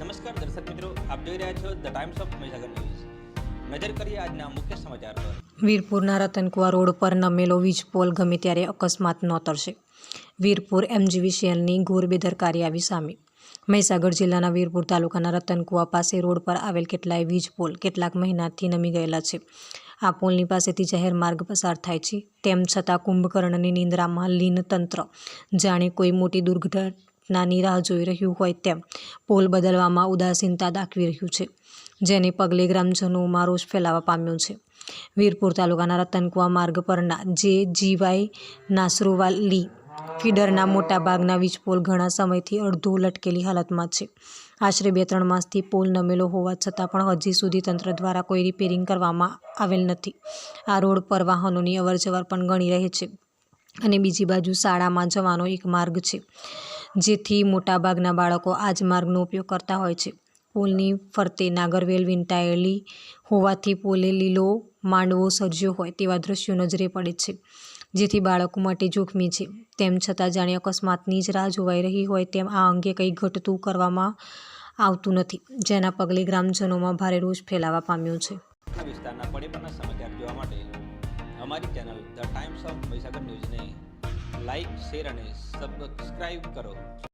નમસ્કાર દર્શક મિત્રો, આપ જોઈ રહ્યા છો the times of Mahisagar news. નજર કરીએ આજના મુખ્ય સમાચાર પર. વીરપુરના રતનકુવા રોડ પર નમેલો વીજ પોલ ગમે ત્યારે અકસ્માત નોતરશે. વીરપુર એમજીવીસીએલની ઘોર બેદરકારી આવી સામે. મહીસાગર જિલ્લાના વીરપુર તાલુકાના રતનકુવા પાસે રોડ પર આવેલ કેટલાય વીજ પોલ કેટલાક મહિનાથી નમી ગયેલા છે. આ પોલની પાસેથી જાહેર માર્ગ પસાર થાય છે. તેમ છતાં કુંભકર્ણની નિંદ્રામાં લીન તંત્ર જાણે કોઈ મોટી દુર્ઘટનાની રાહ જોઈ રહ્યું હોય તેમ પોલ બદલવામાં ઉદાસીનતા દાખવી રહ્યું છે, જેને પગલે ગ્રામજનોમાં રોષ ફેલાવા પામ્યો છે. વીરપુર તાલુકાના રતનકુવા માર્ગ પરના જીવાય નાસરુવાલી ફીડરના મોટાભાગના વીજપોલ ઘણા સમયથી અડધો લટકેલી હાલતમાં છે. આશરે 2-3 માસથી પોલ નમેલો હોવા છતાં પણ હજી સુધી તંત્ર દ્વારા કોઈ રિપેરિંગ કરવામાં આવેલ નથી. આ રોડ પર વાહનોની અવરજવર પણ ઘણી રહે છે અને બીજી બાજુ શાળામાં જવાનો એક માર્ગ છે, જેથી મોટાભાગના બાળકો આ જ માર્ગનો ઉપયોગ કરતા હોય છે. પોલની ફરતે નાગરવેલ વીંટાયેલી હોવાથી પોલે લીલો માંડવો સર્જ્યો હોય તેવા દ્રશ્યો નજરે પડે છે, જેથી બાળકો માટે જોખમી છે. તેમ છતાં જાણે અકસ્માતની જ રાહ જોવાઈ રહી હોય તેમ આ અંગે કંઈ ઘટતું કરવામાં આવતું નથી, જેના પગલે ગ્રામજનોમાં ભારે રોષ ફેલાવા પામ્યો છે. વિસ્તારના પડેપણના સમાચાર જોવા માટે અમારી channel the times of Mahisagar ન્યૂઝને લાઇક, શેર અને સબસ્ક્રાઇબ કરો.